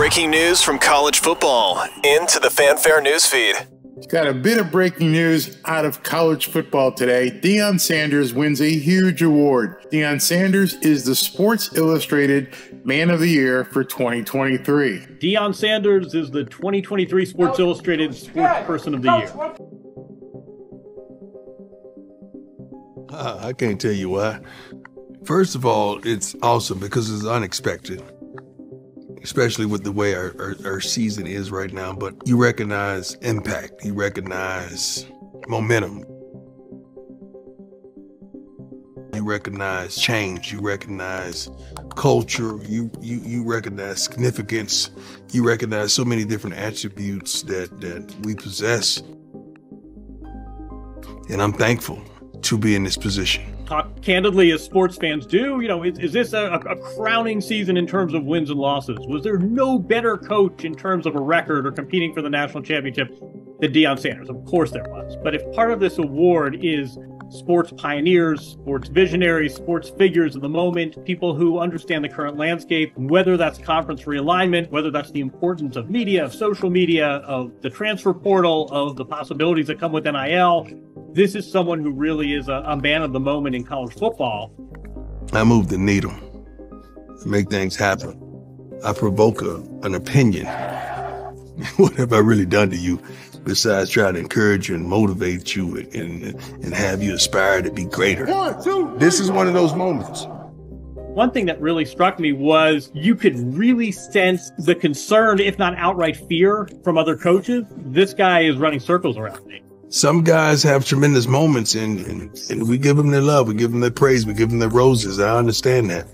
Breaking news from college football into the Fanfare newsfeed. Got a bit of breaking news out of college football today. Deion Sanders wins a huge award. Deion Sanders is the Sports Illustrated Man of the Year for 2023. Deion Sanders is the 2023 Sports Illustrated Sportsperson of the Year. I can't tell you why. First of all, it's awesome because it's unexpected, especially with the way our season is right now. But you recognize impact, you recognize momentum, you recognize change, you recognize culture, you recognize significance, you recognize so many different attributes that we possess. And I'm thankful to be in this position. Talk candidly as sports fans do, is this a crowning season in terms of wins and losses? Was there no better coach in terms of a record or competing for the national championship than Deion Sanders? Of course there was. But if part of this award is sports pioneers, sports visionaries, sports figures of the moment, people who understand the current landscape, whether that's conference realignment, whether that's the importance of media, of social media, of the transfer portal, of the possibilities that come with NIL, this is someone who really is a man of the moment in college football. I move the needle. I make things happen. I provoke an opinion. What have I really done to you besides trying to encourage you and motivate you and have you aspire to be greater? This is one of those moments. One thing that really struck me was you could really sense the concern, if not outright fear, from other coaches. This guy is running circles around me. Some guys have tremendous moments, and we give them their love, we give them their praise, we give them their roses. I understand that.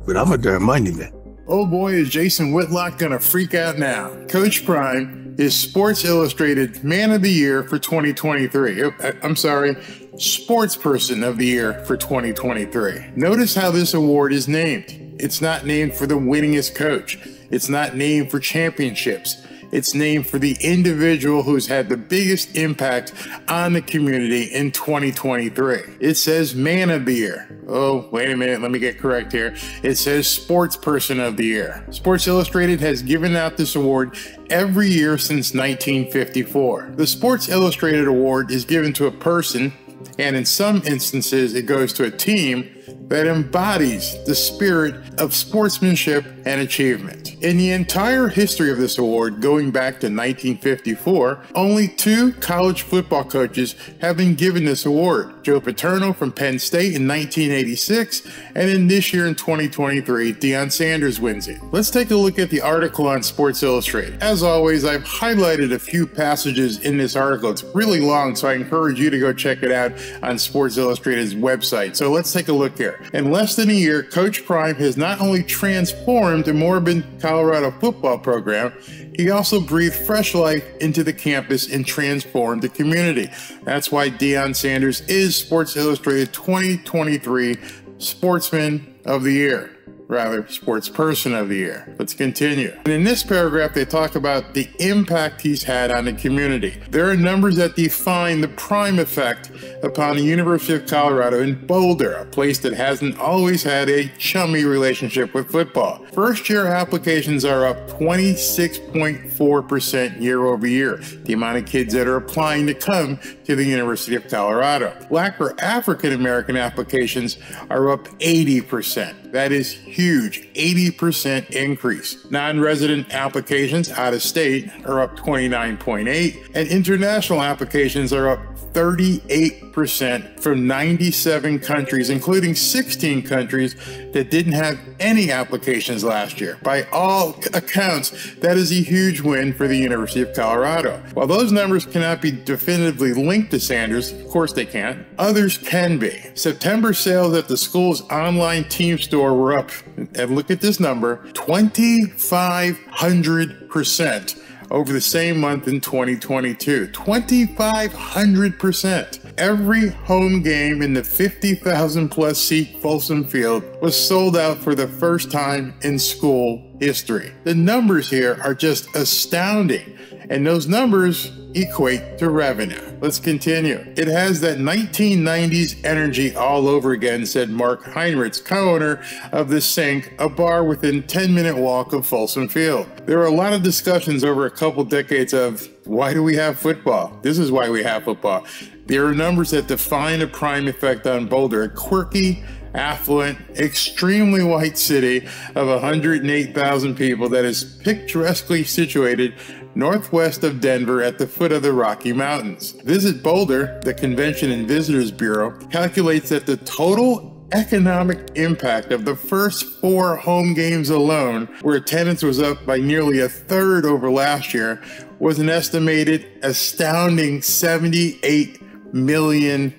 But I'm a darn money man. Oh boy, is Jason Whitlock gonna freak out now. Coach Prime is Sports Illustrated Man of the Year for 2023. I'm sorry, Sportsperson of the Year for 2023. Notice how this award is named. It's not named for the winningest coach. It's not named for championships. It's named for the individual who's had the biggest impact on the community in 2023. It says Man of the Year. Oh, wait a minute, let me get correct here. It says Sportsperson of the Year. Sports Illustrated has given out this award every year since 1954. The Sports Illustrated Award is given to a person, and in some instances it goes to a team that embodies the spirit of sportsmanship and achievement. In the entire history of this award, going back to 1954, only 2 college football coaches have been given this award. Joe Paterno from Penn State in 1986, and in this year in 2023, Deion Sanders wins it. Let's take a look at the article on Sports Illustrated. As always, I've highlighted a few passages in this article. It's really long, so I encourage you to go check it out on Sports Illustrated's website. So let's take a look here. In less than a year, Coach Prime has not only transformed the Morbin, Colorado football program, he also breathed fresh life into the campus and transformed the community. That's why Deion Sanders is Sports Illustrated 2023 Sportsman of the Year. Rather, Sportsperson of the Year. Let's continue. And in this paragraph, they talk about the impact he's had on the community. There are numbers that define the prime effect upon the University of Colorado in Boulder, a place that hasn't always had a chummy relationship with football. First-year applications are up 26.4% year over year, the amount of kids that are applying to come to the University of Colorado. Black or African-American applications are up 80%. That is huge, 80% increase. Non-resident applications out of state are up 29.8%, and international applications are up 38% from 97 countries, including 16 countries that didn't have any applications last year. By all accounts, that is a huge win for the University of Colorado. While those numbers cannot be definitively linked to Sanders, of course they can't, others can be. September sales at the school's online team store were up, and look at this number, 2,500% over the same month in 2022. 2,500%. Every home game in the 50,000 plus seat Folsom Field was sold out for the first time in school history. The numbers here are just astounding. And those numbers equate to revenue. Let's continue. It has that 1990s energy all over again, said Mark Heinrichs, co-owner of The Sink, a bar within 10-minute walk of Folsom Field. There were a lot of discussions over a couple decades of why do we have football? This is why we have football. There are numbers that define a prime effect on Boulder, a quirky, affluent, extremely white city of 108,000 people that is picturesquely situated northwest of Denver at the foot of the Rocky Mountains. Visit Boulder, the Convention and Visitors Bureau, calculates that the total economic impact of the first 4 home games alone, where attendance was up by nearly a third over last year, was an estimated astounding $78 million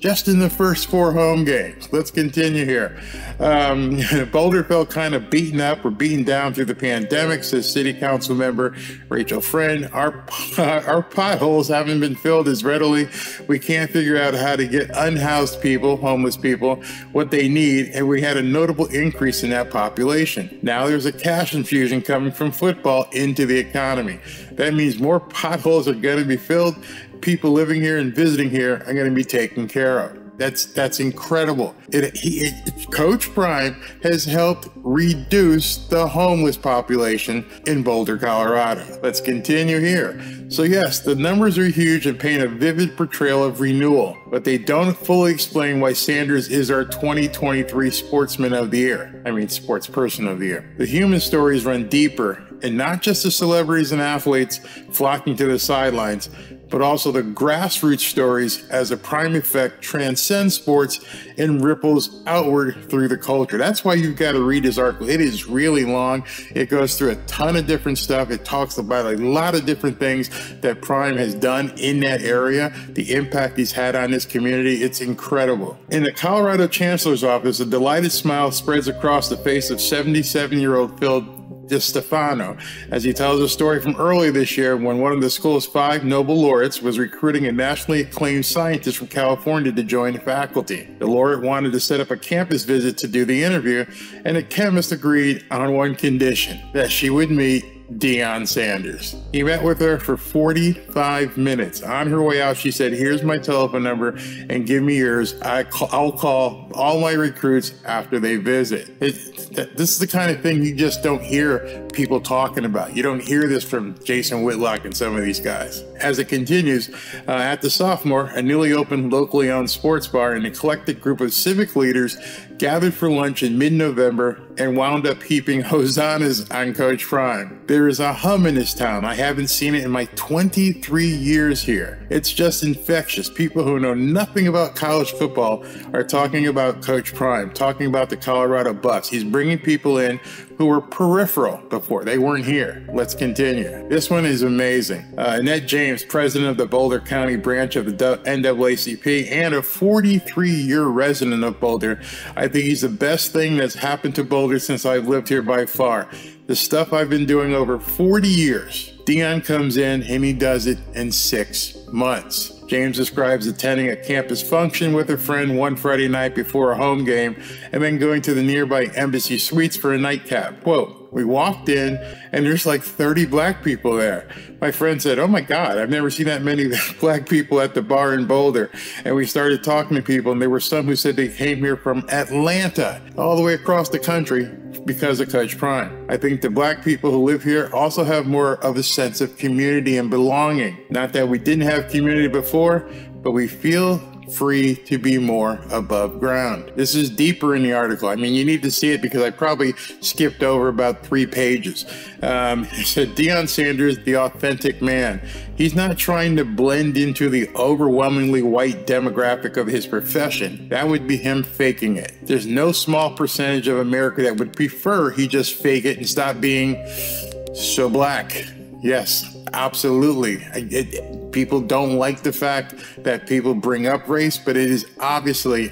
just in the first 4 home games. Let's continue here. Boulder felt kind of beaten up or beaten down through the pandemic, says City Council member Rachel Friend. Our potholes haven't been filled as readily. We can't figure out how to get unhoused people, homeless people, what they need, and we had a notable increase in that population. Now there's a cash infusion coming from football into the economy. That means more potholes are going to be filled. People living here and visiting here are going to be taken care of. That's incredible. Coach Prime has helped reduce the homeless population in Boulder, Colorado. Let's continue here. So yes, the numbers are huge and paint a vivid portrayal of renewal, but they don't fully explain why Sanders is our 2023 Sportsman of the Year. Sportsperson of the Year. The human stories run deeper, and not just the celebrities and athletes flocking to the sidelines, but also the grassroots stories as a prime effect transcends sports and ripples outward through the culture. That's why you've got to read his article. It is really long. It goes through a ton of different stuff. It talks about a lot of different things that Prime has done in that area, the impact he's had on this community. It's incredible. In the Colorado Chancellor's office, a delighted smile spreads across the face of 77-year-old Phil DiStefano as he tells a story from earlier this year when one of the school's 5 Nobel laureates was recruiting a nationally acclaimed scientist from California to join the faculty. The laureate wanted to set up a campus visit to do the interview, and the chemist agreed on one condition, that she would meet Deion Sanders. He met with her for 45 minutes. On her way out, she said, "Here's my telephone number and give me yours. I'll call all my recruits after they visit." This is the kind of thing you just don't hear people talking about. You don't hear this from Jason Whitlock and some of these guys. As it continues, at the Sophomore, a newly opened locally owned sports bar, an eclectic group of civic leaders gathered for lunch in mid-November and wound up heaping hosannas on Coach Prime. There is a hum in this town. I haven't seen it in my 23 years here. It's just infectious. People who know nothing about college football are talking about Coach Prime, talking about the Colorado Buffs. He's bringing people in who were peripheral before. They weren't here. Let's continue. This one is amazing. Annette James, president of the Boulder County branch of the NAACP and a 43-year resident of Boulder. I think he's the best thing that's happened to Boulder since I've lived here by far. The stuff I've been doing over 40 years. Deion comes in and he does it in 6 months. James describes attending a campus function with a friend one Friday night before a home game and then going to the nearby Embassy Suites for a nightcap. Quote, "We walked in and there's like 30 black people there. My friend said, 'Oh my God, I've never seen that many black people at the bar in Boulder.' And we started talking to people, and there were some who said they came here from Atlanta, all the way across the country because of Coach Prime. I think the black people who live here also have more of a sense of community and belonging. Not that we didn't have community before, but we feel free to be more above ground." This is deeper in the article. You need to see it because I probably skipped over about 3 pages. It said, Deion Sanders, the authentic man. He's not trying to blend into the overwhelmingly white demographic of his profession. That would be him faking it. There's no small percentage of America that would prefer he just fake it and stop being so black. Yes, absolutely. People don't like the fact that people bring up race, but it is obviously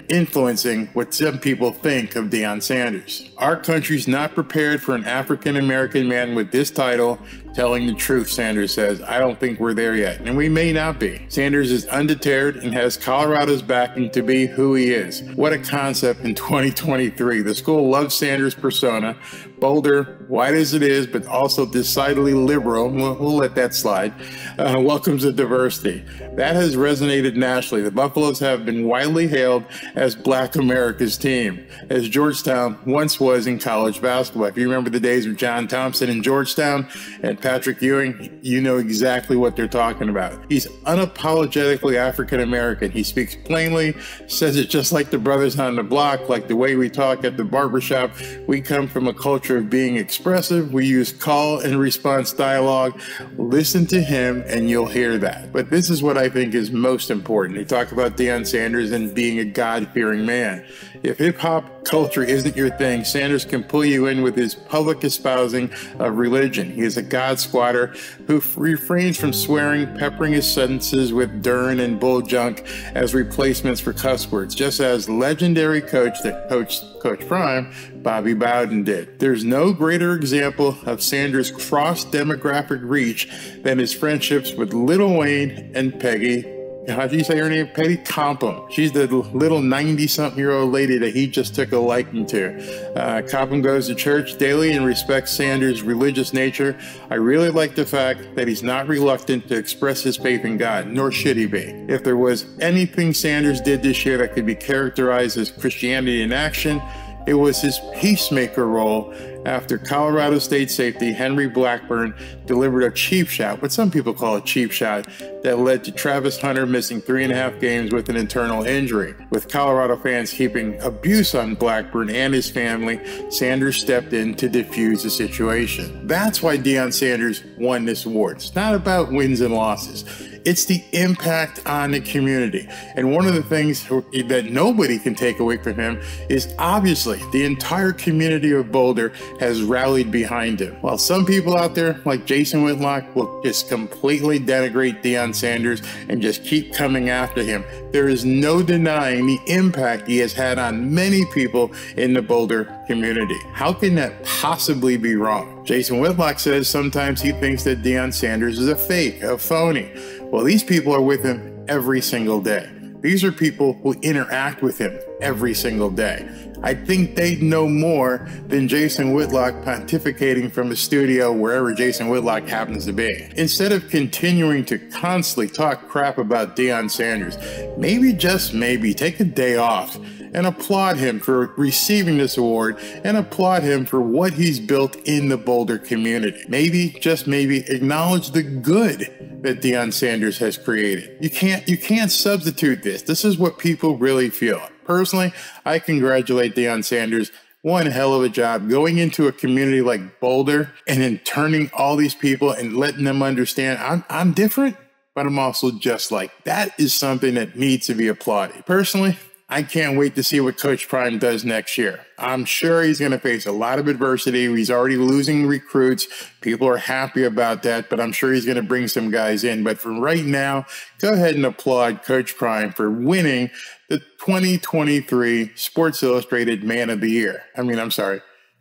influencing what some people think of Deion Sanders. Our country's not prepared for an African-American man with this title telling the truth, Sanders says. I don't think we're there yet, and we may not be. Sanders is undeterred and has Colorado's backing to be who he is. What a concept in 2023. The school loves Sanders' persona. Boulder, white as it is, but also decidedly liberal. We'll let that slide. Welcomes the diversity. That has resonated nationally. The Buffaloes have been widely hailed as Black America's team, as Georgetown once was in college basketball. If you remember the days of John Thompson in Georgetown and Patrick Ewing, you know exactly what they're talking about. He's unapologetically African American. He speaks plainly, says it just like the brothers on the block, like the way we talk at the barbershop. We come from a culture of being expressive. We use call and response dialogue. Listen to him and you'll hear that. But this is what I think is most important. They talk about Deion Sanders and being a God-fearing man. If hip-hop culture isn't your thing, Sanders can pull you in with his public espousing of religion. He is a God squatter who refrains from swearing, peppering his sentences with dern and bull junk as replacements for cuss words, just as legendary coach that coached Coach Prime, Bobby Bowden, did. There's no greater example of Sanders' cross-demographic reach than his friendships with Lil Wayne and Peggy. How do you say her name? Petty Compton. She's the little 90-something-year-old lady that he just took a liking to. Compton goes to church daily and respects Sanders' religious nature. I really like the fact that he's not reluctant to express his faith in God, nor should he be. If there was anything Sanders did this year that could be characterized as Christianity in action, it was his peacemaker role after Colorado State safety Henry Blackburn delivered a cheap shot, what some people call a cheap shot, that led to Travis Hunter missing 3.5 games with an internal injury. With Colorado fans heaping abuse on Blackburn and his family, Sanders stepped in to defuse the situation. That's why Deion Sanders won this award. It's not about wins and losses. It's the impact on the community. And one of the things that nobody can take away from him is obviously the entire community of Boulder has rallied behind him. While some people out there like Jason Whitlock will just completely denigrate Deion Sanders and just keep coming after him, there is no denying the impact he has had on many people in the Boulder community. How can that possibly be wrong? Jason Whitlock says sometimes he thinks that Deion Sanders is a fake, a phony. Well, these people are with him every single day. These are people who interact with him every single day. I think they know more than Jason Whitlock pontificating from a studio wherever Jason Whitlock happens to be. Instead of continuing to constantly talk crap about Deion Sanders, maybe, just maybe, take a day off and applaud him for receiving this award and applaud him for what he's built in the Boulder community. Maybe, just maybe, acknowledge the good that Deion Sanders has created. You can't substitute this. This is what people really feel. Personally, I congratulate Deion Sanders. One hell of a job going into a community like Boulder and then turning all these people and letting them understand I'm different, but I'm also just like. That is something that needs to be applauded. Personally, I can't wait to see what Coach Prime does next year. I'm sure he's going to face a lot of adversity. He's already losing recruits. People are happy about that, but I'm sure he's going to bring some guys in. But for right now, go ahead and applaud Coach Prime for winning the 2023 Sports Illustrated Man of the Year.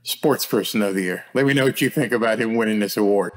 Sports Person of the Year. Let me know what you think about him winning this award.